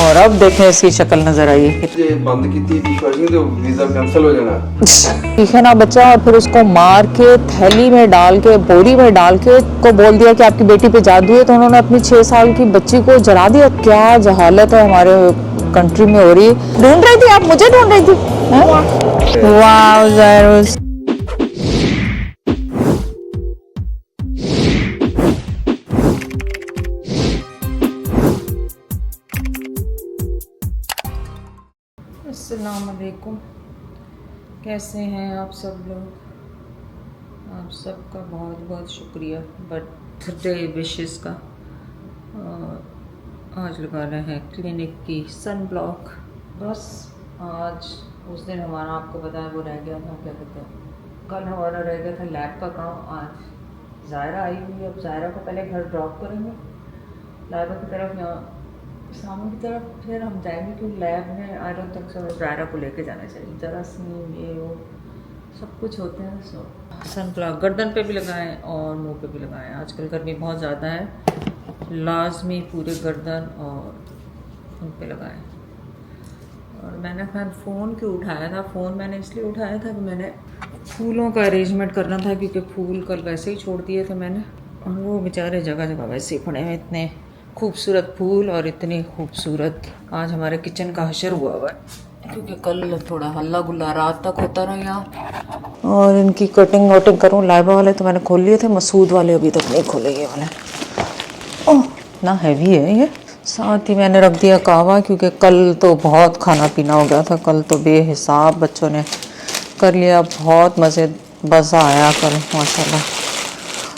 और अब देखें इसकी शक्ल नजर आई है। ये बंद की थी डिशवॉशिंग तो वीजा कैंसिल हो जाना। ठीक है ना बच्चा, और फिर उसको मार के थैली में डाल के बोरी में डाल के को बोल दिया कि आपकी बेटी पे जादू है, तो उन्होंने अपनी 6 साल की बच्ची को जला दिया। क्या जहालत है हमारे कंट्री में हो रही है। ढूंढ रही थी आप, मुझे ढूंढ रही थी। वाह ज़ाहिर। अस्सलाम वालेकुम, कैसे हैं आप सब लोग। आप सबका बहुत बहुत शुक्रिया बर्थडे विशेस का। आज लगा रहे हैं क्लिनिक की सन ब्लॉक। बस आज उस दिन हमारा आपको पता है वो रह गया था, क्या कहते हैं, कल हमारा रह गया था लैब का काम। आज ज़ायरा आई हुई है, अब ज़ायरा को पहले घर ड्रॉप करेंगे लैब की तरफ, यहाँ सामने की तरफ, फिर हम जाएंगे क्योंकि लैब में I don't think so Zaira को लेके जाना चाहिए। जरासीम ये वो सब कुछ होते हैं। सो सनफ्लावर गर्दन पे भी लगाएं और मुंह पे भी लगाएं। आजकल गर्मी बहुत ज़्यादा है, लाजमी पूरे गर्दन और मुंह पे लगाएं। और मैंने खैर फ़ोन क्यों उठाया था, फ़ोन मैंने इसलिए उठाया था कि मैंने फूलों का अरेंजमेंट करना था, क्योंकि फूल कल वैसे ही छोड़ दिए थे मैंने, और वो बेचारे जगह जगह वैसे ही पड़े हैं। इतने खूबसूरत फूल और इतनी खूबसूरत आज हमारे किचन का हशर हुआ है, क्योंकि कल थोड़ा हल्ला गुल्ला रात तक होता रहा यहाँ। और इनकी कटिंग वटिंग करूँ। लाइबा वाले तो मैंने खोल लिए थे, मसूद वाले अभी तक नहीं खोले ये वाले। ओह ना हैवी है ये। साथ ही मैंने रख दिया कहवा, क्योंकि कल तो बहुत खाना पीना हो गया था। कल तो बेहिसाब बच्चों ने कर लिया, बहुत मज़ा आया कल माशाल्लाह।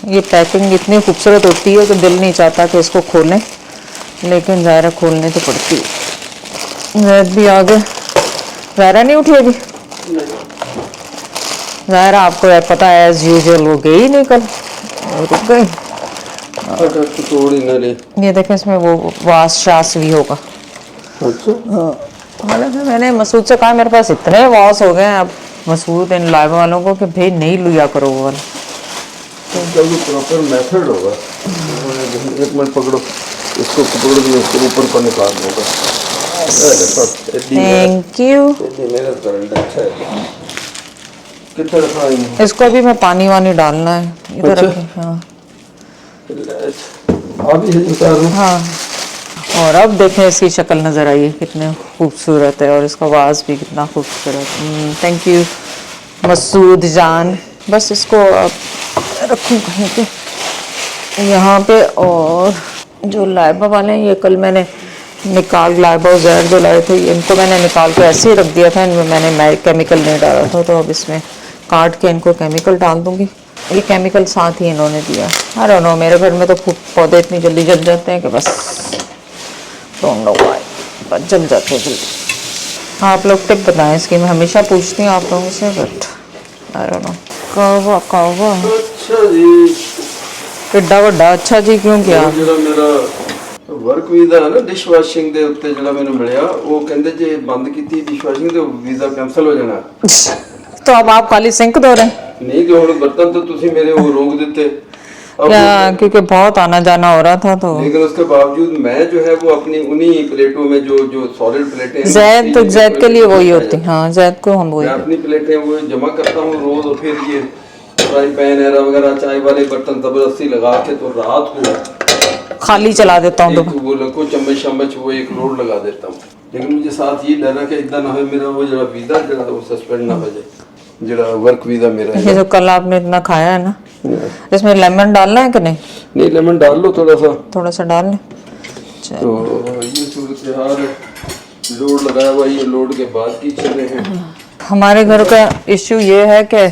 ये पैकिंग इतनी खूबसूरत होती है कि दिल नहीं चाहता कि इसको खोलें, लेकिन ज़ायरा खोलने तो पड़ती है। जैद भी आ गए। ज़ायरा नहीं उठी अभी। ज़ायरा आपको पता है एज यूजुअल वो गई नहीं कल, रुक गई। ये देखें इसमें वो वास शास भी होगा। हालांकि मैंने मसूद से कहा मेरे पास इतने वास हो गए हैं अब मसूद इन लाइव वालों को कि भाई नहीं लिया करो वो वाला। तो प्रॉपर मेथड होगा। एक मिनट पकड़ो इसको, पकड़ दिया इसको ऊपर को निकाल देगा। Thank you. मेहनत करेंगे। अच्छा है, कितना रखा है इसको अभी मैं पानी वानी डालना है इधर। अच्छा? रखें हाँ हाँ। और अब देखें इसकी शक्ल नज़र आई है, कितने खूबसूरत है, और इसका आवाज़ भी कितना खूबसूरत। थैंक यू मसूद जान। बस इसको अब रखूँ कहीं पे यहाँ पे। और जो लाइबा वाले हैं ये कल मैंने निकाल, लाइबा और ज़हर जो लाए थे इनको मैंने निकाल के ऐसे ही रख दिया था। इनमें मैंने केमिकल नहीं डाला था, तो अब इसमें काट के इनको केमिकल डाल दूँगी। ये केमिकल साथ ही इन्होंने दिया। आई डोंट नो, मेरे घर में तो पौधे इतनी जल्दी जल जाते हैं कि बस डोंट नो व्हाई, बस जल जाते हैं जल्दी। आप लोग टिप बताएं इसकी, मैं हमेशा पूछती हूँ आप लोगों से, बट आई डोंट नो। कहवा कहवा अच्छा जी, किड्डा वड्डा। अच्छा जी क्यों किया? ਜਿਹੜਾ ਮੇਰਾ ਵਰਕ ਵੀਜ਼ਾ ਹੈ ਨਾ ਡਿਸ਼ਵਾਸ਼ਿੰਗ ਦੇ ਉੱਤੇ ਜਿਹੜਾ ਮੈਨੂੰ ਮਿਲਿਆ, ਉਹ ਕਹਿੰਦੇ ਜੇ ਬੰਦ ਕੀਤੀ ਡਿਸ਼ਵਾਸ਼ਿੰਗ ਤੇ ਵੀਜ਼ਾ ਕੈਂਸਲ ਹੋ ਜਾਣਾ। तो अब आप खाली सिंक धो रहे हैं? नहीं तो ਹੁਣ बर्तन तो ਤੁਸੀਂ ਮੇਰੇ ਉਹ रोक देते। क्या, क्योंकि बहुत आना जाना हो रहा था तो। लेकिन उसके बावजूद मैं जो है वो अपनी उन्हीं प्लेटों में जो सॉलिड प्लेटें हैं, जैद के लिए वही होती है। हाँ जैद को हम वही, मैं अपनी प्लेटें वो जमा करता हूँ रोज, और फिर ये फ्राई पैन है वगैरह चाय वाले बर्तन जबरदस्ती लगा के तो रात को खाली चला देता हूँ। वो को चम्मच शम्मच वो एक लोड लगा देता हूँ। लेकिन मुझे साथ ये डर है कि इतना ना हो मेरा वो जरा वीजा जरा वो सस्पेंड ना हो जाए, जरा वर्क वीजा मेरा है। ये जो कल आपने इतना खाया है ना, इसमें लेमन डालना है कि नहीं? नहीं लेमन डाल लो थोड़ा सा डाल लें। तो ये सूरत हाल है, लोड लगाया हुआ, ये लोड के बाद की चले हैं। हमारे घर का इश्यू ये है कि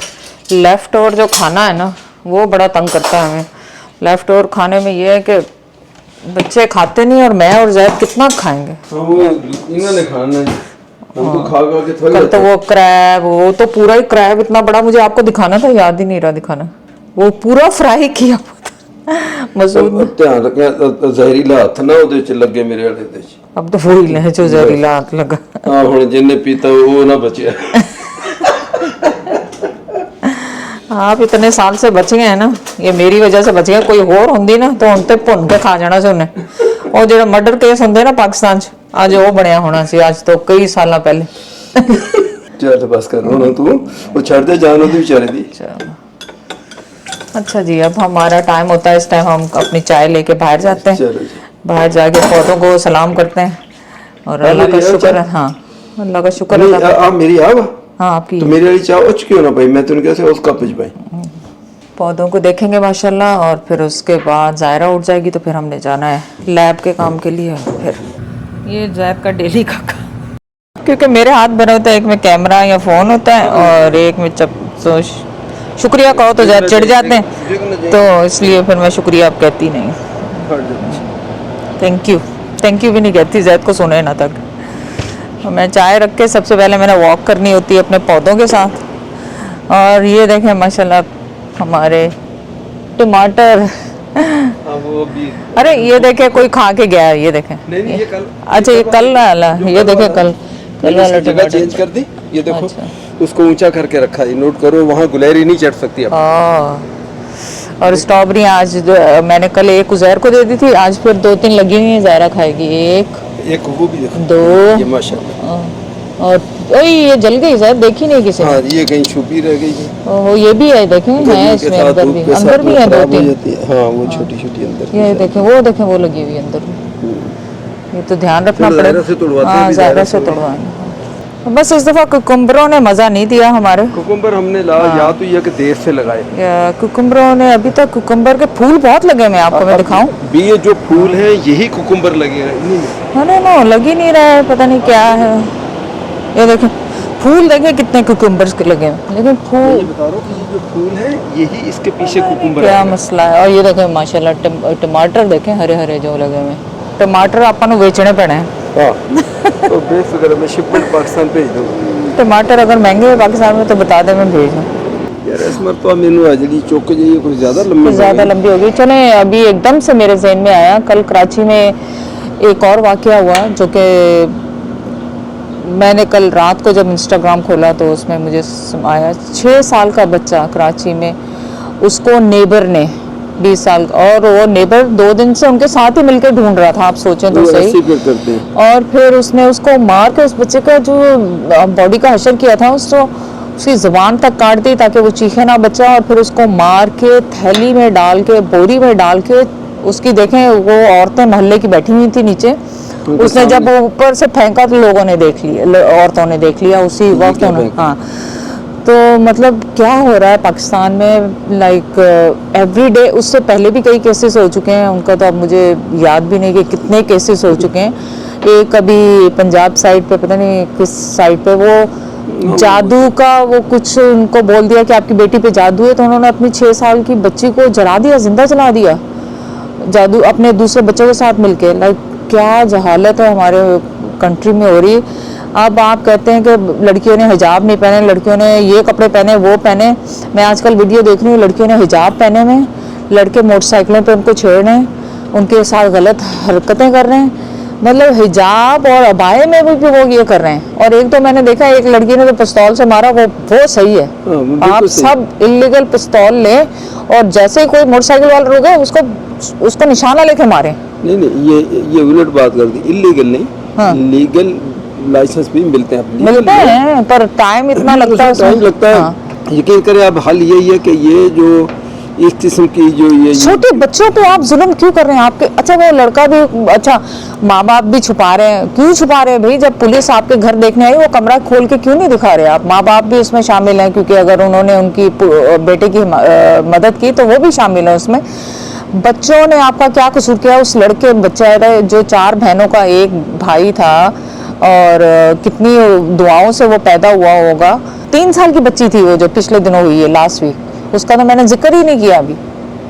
लेफ़्ट ओवर जो खाना है ना वो बड़ा तंग करता है हमें। लेफ़्ट ओवर खाने में ये है कि बच्चे खाते नहीं, और मैं और जैद कितना खाएंगे। वो इन्होंने खाना है, हम तो खा के थक कल तो वो क्रैब, वो तो पूरा ही क्रैब इतना बड़ा, मुझे आपको दिखाना था, याद ही नहीं रहा दिखाना। वो पूरा फ्राई किया मसूद ने। ध्यान रखना जहरीला हाथ ना ਉਹਦੇ ਚ ਲੱਗੇ ਮੇਰੇ ਵਾਲੇ ਦੇ ਚ। अब तो वही ले जो जहरीला हाथ लगा। हाँ ਹੁਣ जिन्ने पीता वो ना बचे। आप इतने साल से बच गए हैं ना, ये मेरी वजह से बच गए। कोई और होंगी ना तो उन ते भुन के खा जाना से उन्हें। और जो मर्डर केस होंगे ना पाकिस्तान च, आज वो बनया होना सी, आज तो कई साल पहले। चल बस कर रोना तू, वो छड़ दे जानो तू बेचारे दी। अच्छा जी, अब हमारा टाइम होता है, इस टाइम हम अपनी चाय लेके बाहर जाते हैं। चलो जी। बाहर जाके पौधों को सलाम करते हैं और अल्लाह का शुक्र है। हाँ, अल्लाह का शुक्र नहीं, है। आप मेरी आओ। हाँ, आपकी। तो मेरी वाली चाय उच क्यों ना भाई, मैं तुमने कैसे उस कप में भाई। पौधों को देखेंगे माशाल्लाह, और फिर उसके बाद ज़ायरा उठ जाएगी तो फिर हमने जाना है लैब के काम के लिए। फिर ये जैद का डेली का काम, क्योंकि मेरे हाथ बने होते हैं, एक में कैमरा या फ़ोन होता है और एक में तो शुक्रिया कहो तो जैद चिढ़ जाते हैं, तो इसलिए फिर मैं शुक्रिया अब कहती नहीं, थैंक यू भी नहीं कहती, जैद को सुने ना तक। मैं चाय रख के सबसे पहले मैंने वॉक करनी होती है अपने पौधों के साथ। और ये देखें माशाल्लाह हमारे टमाटर। वो भी अरे ये देखे कोई खा के गया है, ये देखें। नहीं ये कल, अच्छा ये कल वाला, ये देखे कल वाला जगह चेंज कर दी, ये देखो। अच्छा। उसको ऊंचा करके रखा है, नोट करो, वहाँ गुलेरी नहीं चढ़ सकती अब। और स्ट्रॉबेरी आज मैंने कल एक उज़ैर को दे दी थी, आज फिर 2-3 लगी हुई हैं, ज़ायरा खाएगी। एक वो भी देखो, 2 ये माशाल्लाह। और ओए ये जल गई शायद, देखी नहीं किसी ने। हाँ, ये कहीं छुपी रह गई है। ओहो, ये भी है, देखें है इसमें, अंदर भी है 2-3। हाँ, वो छोटी अंदर। ये देखें वो लगी हुई अंदर भी। ये तो ध्यान रखना पड़ेगा। हाँ, ज़्यादा से तोड़वाना। बस इस दफ़ा कुकुम्बरों ने मज़ा नहीं दिया हमारे। कुकुम्बर हमने या तो ये कि देर से लगाए, कुकुम्बरों ने अभी तक, कुकुम्बर के फूल बहुत लगे, मैं आपको मैं दिखाऊं भी। ये जो फूल है यही कुकुम्बर लगे हैं। नो लग ही नहीं रहा है, पता नहीं क्या है। ये देखें फूल, देखें कितने कुकुम्बर्स के लगे हैं, लेकिन फूल, ये बता रहा हूं कि ये जो फूल है यही इसके पीछे कुकुम्बर क्या मसला है। और ये देखें माशाल्लाह टमाटर देखें हरे हरे जो लगे हुए। टमाटर अपन बेचने पड़े हैं। तो बेफिक्र मैं शिपमेंट पाकिस्तान भेज दूँ। टमाटर अगर महंगे हैं पाकिस्तान में तो बता दें, मैं भेज दूँ। यार इस मरतबा मेनू है जी चौक जाइए, कुछ ज़्यादा लंबी हो गई। चले अभी एकदम से मेरे जहन में आया, कल कराची में एक और वाक़या हुआ जो कि मैंने कल रात को जब इंस्टाग्राम खोला तो उसमें मुझे आया। 6 साल का बच्चा कराची में, उसको नेबर ने 20 साल, और वो नेबर 2 दिन से उनके साथ ही मिलकर ढूंढ रहा था, आप सोचें तो सही। करते हैं। और फिर उसने उसको मार के, उस बच्चे का जो बॉडी का हशर किया था, उसकी ज़ुबान तक काट दी ताकि वो चीखे ना बच्चा, और फिर उसको मार के थैली में डाल के, बोरी में डाल के, उसकी देखें वो औरतें मोहल्ले की बैठी हुई थी नीचे, उसने जब वो ऊपर से फेंका तो लोगों ने देख लिया, औरतों ने देख लिया उसी वक्त। हाँ, तो मतलब क्या हो रहा है पाकिस्तान में, लाइक एवरी डे। उससे पहले भी कई केसेस हो चुके हैं, उनका तो अब मुझे याद भी नहीं कि कितने केसेस हो चुके हैं। एक अभी पंजाब साइड पे, पता नहीं किस साइड पे, वो जादू का वो कुछ उनको बोल दिया कि आपकी बेटी पे जादू है, तो उन्होंने अपनी 6 साल की बच्ची को जला दिया, जिंदा जला दिया, जादू अपने दूसरे बच्चों के साथ मिलके। लाइक क्या जहालत है हमारे कंट्री में हो रही। अब आप कहते हैं कि लड़कियों ने हिजाब नहीं पहने, लड़कियों ने ये कपड़े पहने, वो पहने। मैं आजकल वीडियो देख रही हूँ, लड़कियों ने हिजाब पहने हुए, लड़के मोटरसाइकिलों पे उनको छेड़ रहे हैं, उनके साथ गलत हरकतें कर रहे हैं। मतलब हिजाब और अबाए में भी वो ये कर रहे हैं। और एक तो मैंने देखा, एक लड़की ने तो पिस्तौल से मारा, वो सही है। आप सब इल्लीगल पिस्तौल लें और जैसे ही कोई मोटरसाइकिल वाला रोके उसको निशाना लेके मारे। नहीं, ये उलट बात कर दी, इल्लीगल नहीं। हाँ। लीगल लाइसेंस भी मिलते हैं, पर टाइम इतना लगता है। हाँ। यकीन करें, अब हल यही है कि ये जो इस किस्म की जो ये छोटे बच्चों पे आप जुल्म क्यों कर रहे हैं आपके। अच्छा वो लड़का भी, अच्छा माँ बाप भी छुपा रहे हैं, क्यों छुपा रहे हैं भाई? जब पुलिस आपके घर देखने आई, वो कमरा खोल के क्यों नहीं दिखा रहे आप? माँ बाप भी उसमें शामिल हैं, क्योंकि अगर उन्होंने उनकी बेटे की मदद की तो वो भी शामिल है उसमें। बच्चों ने आपका क्या कसूर किया? उस लड़के बच्चा जो 4 बहनों का एक भाई था, और कितनी दुआओं से वो पैदा हुआ होगा। 3 साल की बच्ची थी वो, जो पिछले दिनों हुई है, लास्ट वीक, उसका तो मैंने जिक्र ही नहीं किया अभी।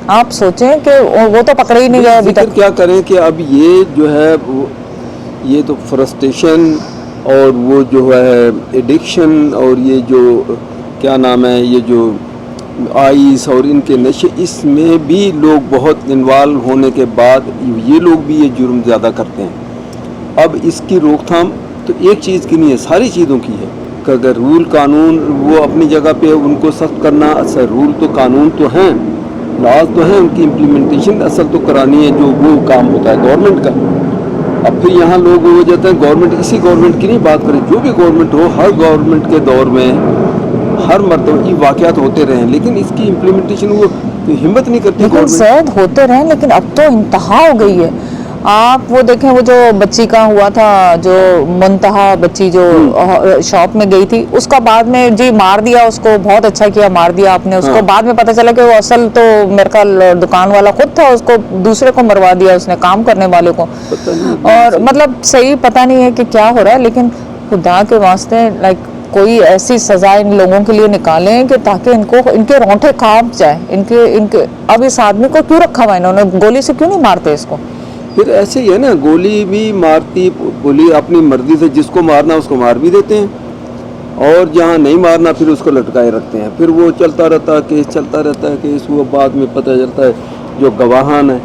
आप सोचें कि वो तो पकड़े ही नहीं गए अभी तक। क्या करें कि अब ये जो है ये तो फ्रस्ट्रेशन और वो जो है एडिक्शन, और ये जो क्या नाम है, ये जो आइस और इनके नशे, इसमें भी लोग बहुत इन्वॉल्व होने के बाद ये लोग भी ये जुर्म ज़्यादा करते हैं। अब इसकी रोकथाम तो एक चीज़ की नहीं है, सारी चीज़ों की है। कि अगर रूल कानून वो अपनी जगह पे उनको सख्त करना, असल रूल तो कानून तो हैं, लॉज तो हैं, उनकी इम्प्लीमेंटेशन असल तो करानी है, जो वो काम होता है गवर्नमेंट का। अब फिर यहाँ लोग हो जाते हैं, गवर्नमेंट, इसी गवर्नमेंट की नहीं बात करें, जो भी गवर्नमेंट हो, हर गवर्नमेंट के दौर में हर मरतबा ये वाक़यात होते रहे, लेकिन इसकी इम्प्लीमेंटेशन वो हिम्मत नहीं करती लेकिन गवर्नमेंट। जैद होते रहे, लेकिन अब तो इंतहा हो गई है। आप वो देखें, वो जो बच्ची का हुआ था, जो मुंतहा बच्ची जो शॉप में गई थी, उसका बाद में जी मार दिया उसको, बहुत अच्छा किया, मार दिया आपने उसको। हाँ। बाद में पता चला कि वो असल तो मेरे ख्याल दुकान वाला खुद था, उसको दूसरे को मरवा दिया उसने, काम करने वाले को। पता नहीं और मतलब सही पता नहीं है कि क्या हो रहा है, लेकिन खुदा के वास्ते लाइक कोई ऐसी सजा इन लोगों के लिए निकालें कि ताकि इनको, इनके रोंठे कांप जाए, इनके अब इस आदमी को क्यों रखा हुआ इन्होंने, गोली से क्यों नहीं मारते इसको? फिर ऐसे ही है ना, गोली भी मारती, गोली अपनी मर्जी से जिसको मारना उसको मार भी देते हैं, और जहाँ नहीं मारना फिर उसको लटकाए रखते हैं। फिर वो चलता रहता है केस, चलता रहता है केस, वो बाद में पता चलता है जो गवाहान है,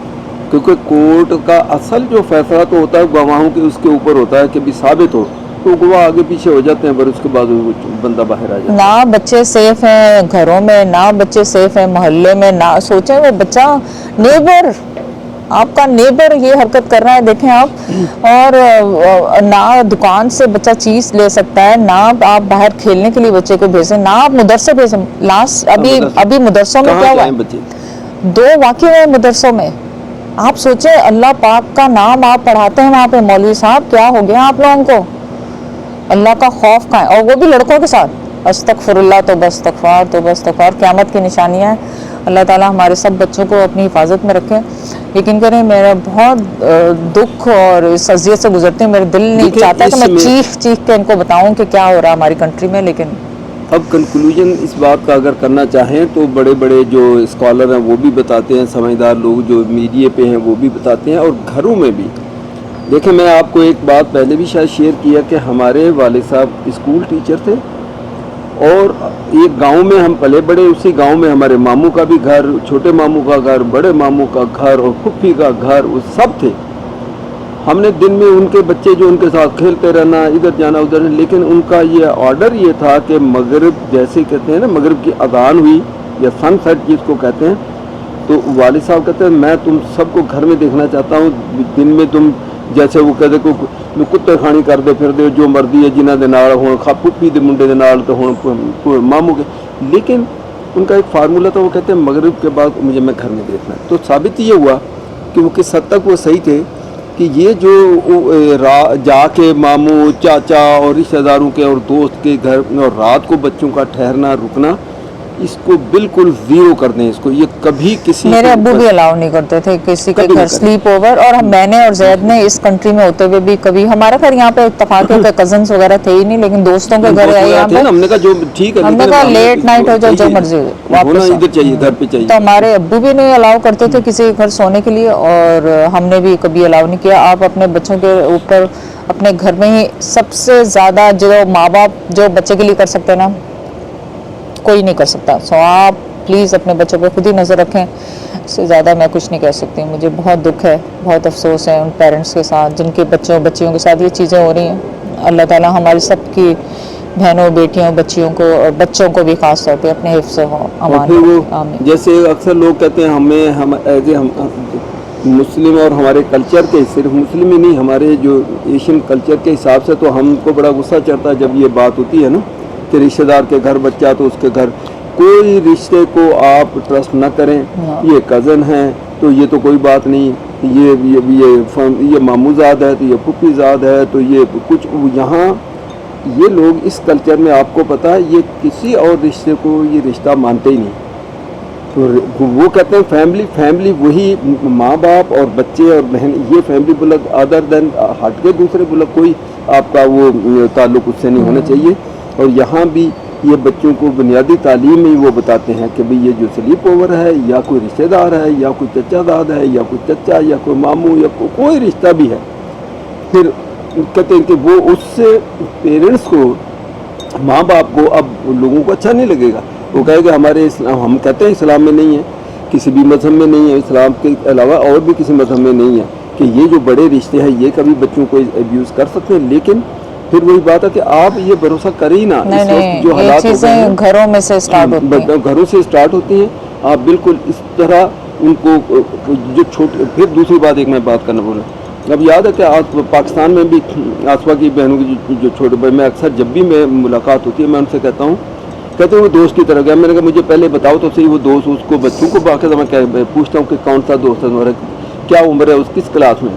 क्योंकि कोर्ट का असल जो फैसला तो होता है गवाहों के उसके ऊपर होता है कि भी साबित हो, तो गवाह आगे पीछे हो जाते हैं, पर उसके बाद वो बंदा बाहर आ जाता है। ना बच्चे सेफ हैं घरों में, ना बच्चे सेफ हैं मोहल्ले में, ना सोचें वो बच्चा नेबर, आपका नेबर ये हरकत कर रहा है, देखें आप। और ना दुकान से बच्चा चीज ले सकता है, ना आप बाहर खेलने के लिए बच्चे को भेजें, ना आप मदरसे भेजें। लास्ट अभी मदरसों में क्या हुआ, बच्चे 2 वाक़ये हुए मदरसों में। आप सोचे, अल्लाह पाक का नाम आप पढ़ाते हैं वहाँ पे, मौलवी साहब क्या हो गया आप लोगों को, अल्लाह का खौफ कहाँ है? और वो भी लड़कों के साथ, अस्तगफिरुल्लाह तो इस्तगफार, क़यामत की निशानियाँ हैं। अल्लाह ताला हमारे सब बच्चों को अपनी हिफाजत में रखे। यकीन करें, मेरा बहुत दुख और इस अज़ियत से गुजरते हैं, मेरा दिल नहीं चाहता कि मैं चीख के इनको बताऊं कि क्या हो रहा है हमारी कंट्री में। लेकिन अब कंक्लूजन इस बात का अगर करना चाहें तो बड़े बड़े जो स्कॉलर हैं वो भी बताते हैं, समझदार लोग जो मीडिया पे हैं वो भी बताते हैं, और घरों में भी। देखिए, मैं आपको एक बात पहले भी शायद शेयर किया कि हमारे वालिद साहब स्कूल टीचर थे, और एक गांव में हम पले बड़े, उसी गांव में हमारे मामू का भी घर, छोटे मामू का घर, बड़े मामू का घर और फुफ्फी का घर, वो सब थे। हमने दिन में उनके बच्चे जो उनके साथ खेलते रहना, इधर जाना उधर, लेकिन उनका ये ऑर्डर ये था कि मगरिब जैसे कहते हैं ना, मगरिब की अजान हुई या सनसेट जिसको कहते हैं, तो वालिद साहब कहते हैं मैं तुम सबको घर में देखना चाहता हूँ, दिन में तुम जैसे वो कहते को कुत्ते खानी कर दे फिर दे, जो मर्जी है जिन्हों के नाल हुण खा फुफ्फी दे मुंडे दे नाल तो हुण मामू के, लेकिन उनका एक फार्मूला था, वो कहते हैं मगरिब के बाद मुझे मैं घर में देखना है। तो साबित ये हुआ कि वो किस हद तक वो सही थे कि ये जो जाके मामू चाचा और रिश्तेदारों के और दोस्त के घर और रात को बच्चों का ठहरना रुकना, इसको बिल्कुल ज़ीरो कर दें इसको। ये कभी किसी, मेरे अब्बू भी अलाउ नहीं करते थे किसी के घर स्लीप ओवर, और मैंने और जैद ने इस कंट्री में होते हुए भी कभी, हमारे घर यहाँ पे इत्तेफाक के कजन्स वगैरह थे ही नहीं, लेकिन दोस्तों के घर आए यहाँ पे, हमने कहा जो ठीक है, हमने कहा लेट नाइट हो जाए जो मर्जी वापस इधर चाहिए, घर पे चाहिए। तो हमारे अब्बू भी नहीं अलाउ करते थे किसी के घर सोने के लिए, और हमने भी कभी अलाउ नहीं किया। आप अपने बच्चों के ऊपर अपने घर में ही सबसे ज़्यादा जो माँ बाप जो बच्चे के लिए कर सकते हैं ना, कोई नहीं कर सकता। सो आप प्लीज़ अपने बच्चों पे खुद ही नज़र रखें, इससे ज़्यादा मैं कुछ नहीं कह सकती। मुझे बहुत दुख है, बहुत अफसोस है उन पेरेंट्स के साथ जिनके बच्चियों के साथ ये चीज़ें हो रही हैं। अल्लाह ताला हमारी सबकी बहनों, बेटियों, बच्चियों को और बच्चों को भी ख़ास तौर पे अपने हिफ्ज़ हो अमान। जैसे अक्सर लोग कहते हैं हम एज ए मुस्लिम और हमारे कल्चर के, सिर्फ मुस्लिम ही नहीं, हमारे जो एशियन कल्चर के हिसाब से तो हमको बड़ा गुस्सा चढ़ता है जब ये बात होती है ना कि रिश्तेदार के घर बच्चा तो उसके घर, कोई रिश्ते को आप ट्रस्ट ना करें। ये कज़न है तो ये तो कोई बात नहीं, ये मामूजाद है तो ये फुफीजाद है तो ये कुछ, यहाँ ये लोग इस कल्चर में आपको पता है ये किसी और रिश्ते को ये रिश्ता मानते ही नहीं। तो वो कहते हैं फैमिली वही माँ बाप और बच्चे और बहन, ये फैमिली बुलक, अदर देन हट के दूसरे बुलक कोई आपका वो ताल्लुक उससे नहीं होना चाहिए। और यहाँ भी ये बच्चों को बुनियादी तालीम में वो बताते हैं कि भाई ये जो स्लीप ओवर है या कोई रिश्तेदार है या कोई चचा दाद है या कोई चचा या कोई मामू या कोई रिश्ता भी है, फिर कहते हैं कि वो उससे पेरेंट्स को, माँ बाप को, अब लोगों को अच्छा नहीं लगेगा। वो कहेगा हमारे इस्लाम, हम कहते हैं इस्लाम में नहीं है, किसी भी मज़हब में नहीं है, इस्लाम के अलावा और भी किसी मज़हब में नहीं है कि ये जो बड़े रिश्ते हैं ये कभी बच्चों को अब्यूज़ कर सकते हैं। लेकिन फिर वही बात है कि आप ये भरोसा करें ही ना। इस वक्त जो हालात हो गए हैं घरों में से स्टार्ट होती हैं, घरों से स्टार्ट होती हैं। आप बिल्कुल इस तरह उनको जो छोटे, फिर दूसरी बात एक मैं बात करना बोला अब याद है कि पाकिस्तान में भी आसवा की बहनों की जो छोटे भाई, मैं अक्सर जब भी मैं मुलाकात होती है मैं उनसे कहता हूँ, कहते हैं वो दोस्त की तरह गया। मैंने कहा मुझे पहले बताओ तो सही वो दोस्त, उसको बच्चों को बाकायदा मैं पूछता हूँ कि कौन सा दोस्त है तुम्हारा, क्या उम्र है उसकी, किस क्लास में।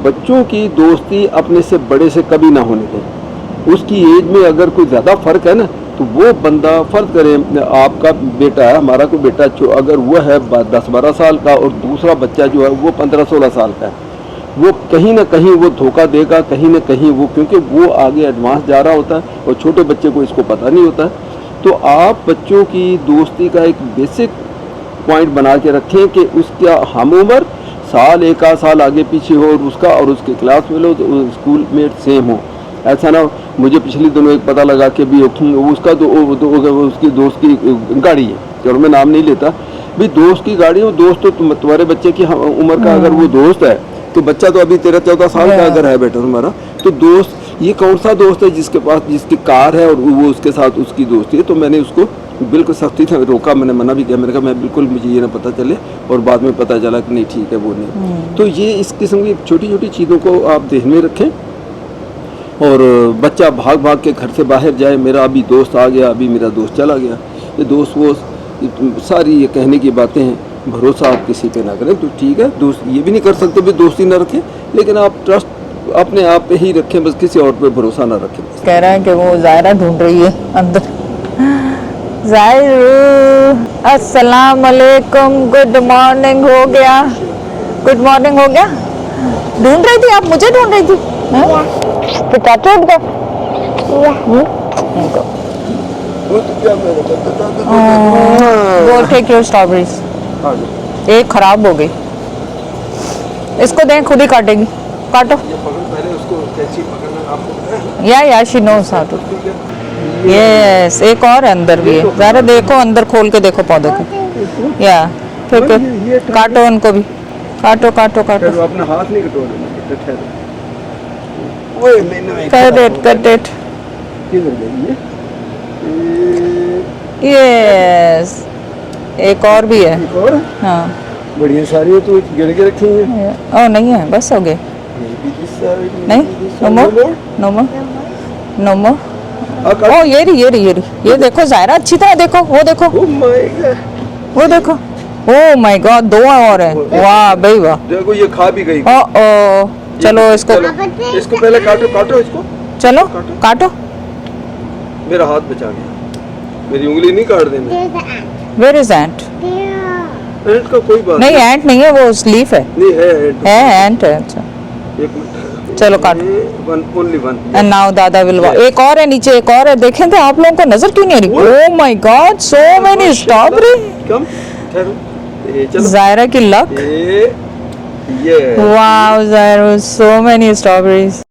बच्चों की दोस्ती अपने से बड़े से कभी ना होने दें। उसकी एज में अगर कोई ज़्यादा फ़र्क है ना, तो वो बंदा, फ़र्ज करें आपका बेटा है, हमारा कोई बेटा अगर वो है 10-12 साल का और दूसरा बच्चा जो है वो 15-16 साल का है, वो कहीं ना कहीं वो धोखा देगा, कहीं ना कहीं वो, क्योंकि वो आगे एडवांस जा रहा होता है और छोटे बच्चे को इसको पता नहीं होता है। तो आप बच्चों की दोस्ती का एक बेसिक पॉइंट बना के रखें कि उसका हम उम्र साल, एक आध साल आगे पीछे हो और उसका और उसके क्लास में लो तो स्कूल मेट सेम हो। ऐसा ना, मुझे पिछले दिनों एक पता लगा कि भी उसका उसकी दोस्त की गाड़ी है, चलो मैं नाम नहीं लेता, भी दोस्त की गाड़ी, वो दोस्त तो तुम्हारे बच्चे की उम्र का अगर वो दोस्त है तो बच्चा तो अभी 13-14 साल का अगर है बेटा तुम्हारा, तो दोस्त, ये कौन सा दोस्त है जिसके पास, जिसकी कार है और वो उसके साथ उसकी दोस्ती है। तो मैंने उसको बिल्कुल सख्ती से रोका, मैंने मना भी किया, मैंने कहा मैं बिल्कुल, मुझे ये ना पता चले, और बाद में पता चला कि नहीं ठीक है वो नहीं। तो ये इस किस्म की छोटी छोटी चीज़ों को आप ध्यान में रखें। और बच्चा भाग भाग के घर से बाहर जाए, मेरा अभी दोस्त आ गया, अभी मेरा दोस्त चला गया, ये दोस्त वो सारी ये कहने की बातें हैं। भरोसा आप किसी पे ना करें तो ठीक है, दोस्त ये भी नहीं कर सकते भी दोस्ती ना रखें, लेकिन आप ट्रस्ट अपने आप पे ही रखें, बस किसी और पे भरोसा ना रखें। कह रहा है कि वो ज़ायरा ढूंढ रही है अंदर। ज़ायरू, अस्सलाम वालेकुम, गुड मॉर्निंग हो गया, गुड मॉर्निंग हो गया। ढूंढ रही थी आप, मुझे ढूंढ रही थी? पिटाते उठ गए। वो टेक योर स्ट्रॉबेरीज, एक खराब हो गई, इसको दें, खुद ही काटेगी, काटो। पहले उसको कैंची पकड़ना आपको पता है? या she knows how to. Yes, एक और अंदर भी है, ज़रा देखो अंदर खोल के देखो पौधे को। या ठीक है, काटो उनको भी, काटो काटो काटो। अपना हाथ नहीं कटोना, cut it, cut it. Yes, एक और भी है। एक और? हाँ, बढ़िया सारी तो गिर के रखी हैं। ओ नहीं है, बस हो गए। नहीं, नो मोर, नो मोर, नो मोर। ओ ये रही, ये रही, ये रही, ये देखो ज़ायरा, अच्छी तरह देखो, वो देखो, वो देखो, ओ माय गॉड, दो और हैं। वाह भाई वाह, देखो ये खा भी गई। ओ चलो इसको पहले काटो, काटो इसको, चलो काटो। मेरा हाथ बचा गया, मेरी उंगली नहीं काट देना। वेयर इज एंट? एंट का कोई बात नहीं, एंट नहीं है, वो लीफ है। नहीं है, एंट है। अच्छा एक मिनट, चलो काटो। Only one. एंड नाउ दादा विल, एक और है नीचे, एक और है, देखें तो आप लोगों को नजर क्यों नहीं आ रही? Oh my god, so many strawberry. कम ठहरो, चलो ज़ायरा की लक। ये wow Zaira, so many strawberries.